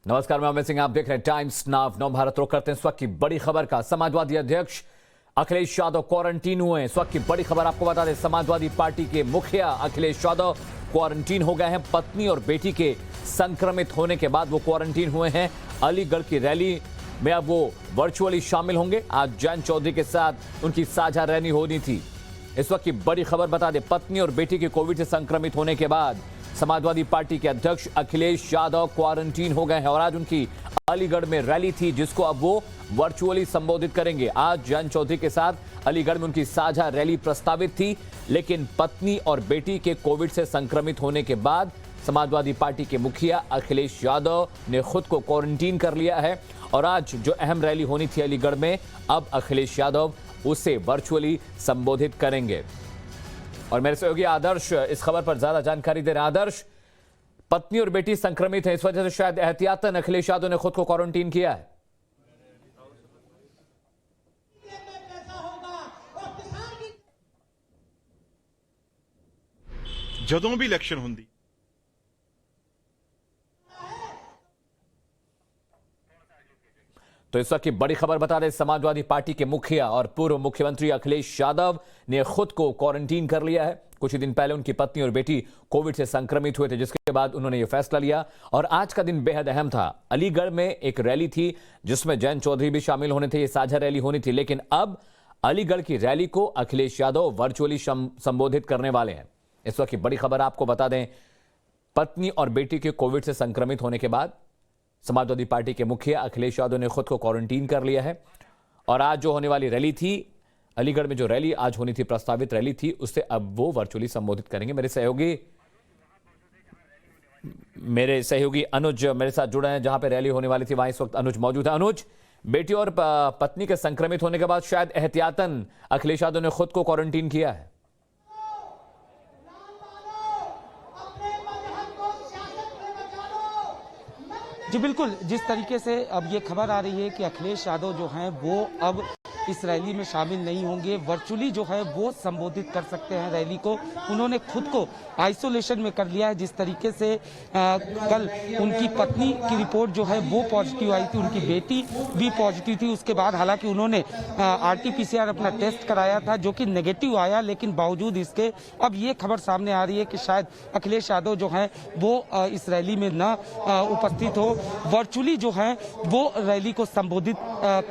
नमस्कार, मैं अमित सिंह, आप देख रहे हैं टाइम्स नाउ नवभारत। रुक करते हैं इस वक्त की बड़ी खबर का। समाजवादी अध्यक्ष अखिलेश यादव क्वारंटीन हुए हैं। इस वक्त की बड़ी खबर आपको बता दें, समाजवादी पार्टी के मुखिया अखिलेश यादव क्वारंटीन हो गए हैं। पत्नी और बेटी के संक्रमित होने के बाद वो क्वारंटीन हुए हैं। अलीगढ़ की रैली में अब वो वर्चुअली शामिल होंगे। आज जयंत चौधरी के साथ उनकी साझा रैली होनी थी। इस वक्त की बड़ी खबर बता दें, पत्नी और बेटी के कोविड से संक्रमित होने के बाद समाजवादी पार्टी के अध्यक्ष अखिलेश यादव क्वारंटीन हो गए हैं और आज उनकी अलीगढ़ में रैली थी, जिसको अब वो वर्चुअली संबोधित करेंगे। आज जयंत चौधरी के साथ अलीगढ़ में उनकी साझा रैली प्रस्तावित थी, लेकिन पत्नी और बेटी के कोविड से संक्रमित होने के बाद समाजवादी पार्टी के मुखिया अखिलेश यादव ने खुद को क्वारंटीन कर लिया है और आज जो अहम रैली होनी थी अलीगढ़ में, अब अखिलेश यादव उसे वर्चुअली संबोधित करेंगे। और मेरे सहयोगी आदर्श इस खबर पर ज्यादा जानकारी दे रहे हैं। आदर्श, पत्नी और बेटी संक्रमित है, इस वजह से शायद एहतियातन अखिलेश यादव ने खुद को क्वारंटीन किया है। ਜਦੋਂ भी इलेक्शन होंगी तो इस वक्त की बड़ी खबर बता दें, समाजवादी पार्टी के मुखिया और पूर्व मुख्यमंत्री अखिलेश यादव ने खुद को क्वारंटीन कर लिया है। कुछ ही दिन पहले उनकी पत्नी और बेटी कोविड से संक्रमित हुए थे, जिसके बाद उन्होंने यह फैसला लिया और आज का दिन बेहद अहम था। अलीगढ़ में एक रैली थी जिसमें जयंत चौधरी भी शामिल होने थे, ये साझा रैली होनी थी, लेकिन अब अलीगढ़ की रैली को अखिलेश यादव वर्चुअली संबोधित करने वाले हैं। इस वक्त की बड़ी खबर आपको बता दें, पत्नी और बेटी के कोविड से संक्रमित होने के बाद समाजवादी पार्टी के मुखिया अखिलेश यादव ने खुद को क्वारंटीन कर लिया है और आज जो होने वाली रैली थी अलीगढ़ में, जो रैली आज होनी थी, प्रस्तावित रैली थी, उससे अब वो वर्चुअली संबोधित करेंगे। मेरे सहयोगी अनुज मेरे साथ जुड़े हैं, जहां पे रैली होने वाली थी वहां इस वक्त अनुज मौजूद है। अनुज, बेटी और पत्नी के संक्रमित होने के बाद शायद एहतियातन अखिलेश यादव ने खुद को क्वारंटीन किया है। जी बिल्कुल, जिस तरीके से अब ये खबर आ रही है कि अखिलेश यादव जो हैं वो अब इस रैली में शामिल नहीं होंगे, वर्चुअली जो है वो संबोधित कर सकते हैं रैली को। उन्होंने खुद को आइसोलेशन में कर लिया है। जिस तरीके से कल उनकी पत्नी की रिपोर्ट जो है वो पॉजिटिव आई थी, उनकी बेटी भी पॉजिटिव थी। उसके बाद हालांकि उन्होंने RT-PCR अपना टेस्ट कराया था जो कि नेगेटिव आया, लेकिन बावजूद इसके अब ये खबर सामने आ रही है कि शायद अखिलेश यादव जो है वो इस रैली में न उपस्थित हो, वर्चुअली जो है वो रैली को संबोधित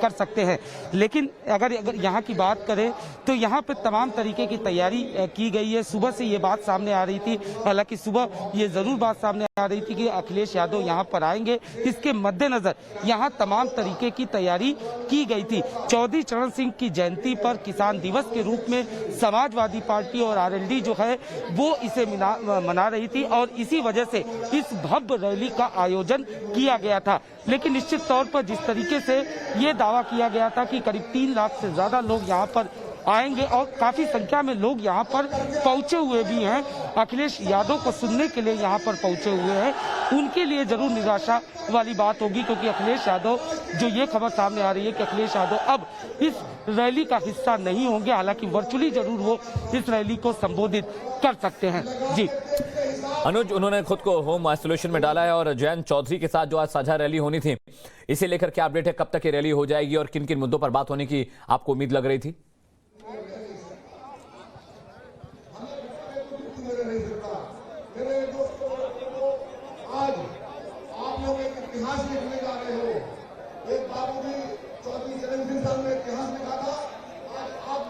कर सकते हैं। लेकिन अगर यहाँ की बात करें तो यहाँ पे तमाम तरीके की तैयारी की गई है। सुबह से ये बात सामने आ रही थी, हालांकि सुबह ये जरूर बात सामने आ रही थी कि अखिलेश यादव यहाँ पर आएंगे। इसके मद्देनजर यहाँ तमाम तरीके की तैयारी की गई थी। चौधरी चरण सिंह की जयंती पर किसान दिवस के रूप में समाजवादी पार्टी और RLD जो है वो इसे मना रही थी और इसी वजह से इस भव्य रैली का आयोजन किया गया था। लेकिन निश्चित तौर पर जिस तरीके से ये दावा किया गया था कि करीब 3 लाख से ज्यादा लोग यहाँ पर आएंगे और काफी संख्या में लोग यहाँ पर पहुंचे हुए भी हैं, अखिलेश यादव को सुनने के लिए यहाँ पर पहुंचे हुए हैं, उनके लिए जरूर निराशा वाली बात होगी। क्योंकि अखिलेश यादव, जो ये खबर सामने आ रही है कि अखिलेश यादव अब इस रैली का हिस्सा नहीं होंगे, हालांकि वर्चुअली जरूर वो इस रैली को संबोधित कर सकते हैं। जी अनुज, उन्होंने खुद को होम आइसोलेशन में डाला है और जयंत चौधरी के साथ जो आज साझा रैली होनी थी, इसे लेकर क्या अपडेट है? कब तक ये रैली हो जाएगी और किन किन मुद्दों पर बात होने की आपको उम्मीद लग रही थी?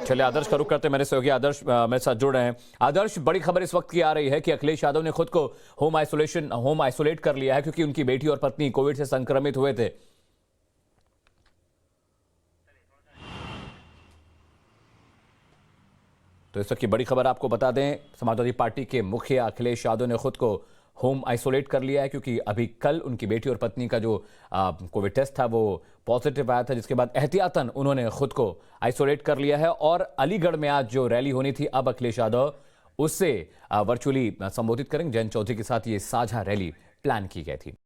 चलिए आदर्श का रुख करते हैं, मेरे सहयोगी आदर्श मेरे साथ जुड़ रहे हैं। आदर्श, बड़ी खबर इस वक्त की आ रही है कि अखिलेश यादव ने खुद को होम आइसोलेट कर लिया है क्योंकि उनकी बेटी और पत्नी कोविड से संक्रमित हुए थे। तो इस वक्त की बड़ी खबर आपको बता दें, समाजवादी पार्टी के मुखिया अखिलेश यादव ने खुद को होम आइसोलेट कर लिया है क्योंकि अभी कल उनकी बेटी और पत्नी का जो कोविड टेस्ट था वो पॉजिटिव आया था, जिसके बाद एहतियातन उन्होंने खुद को आइसोलेट कर लिया है। और अलीगढ़ में आज जो रैली होनी थी, अब अखिलेश यादव उससे वर्चुअली संबोधित करेंगे। जयंत चौधरी के साथ ये साझा रैली प्लान की गई थी।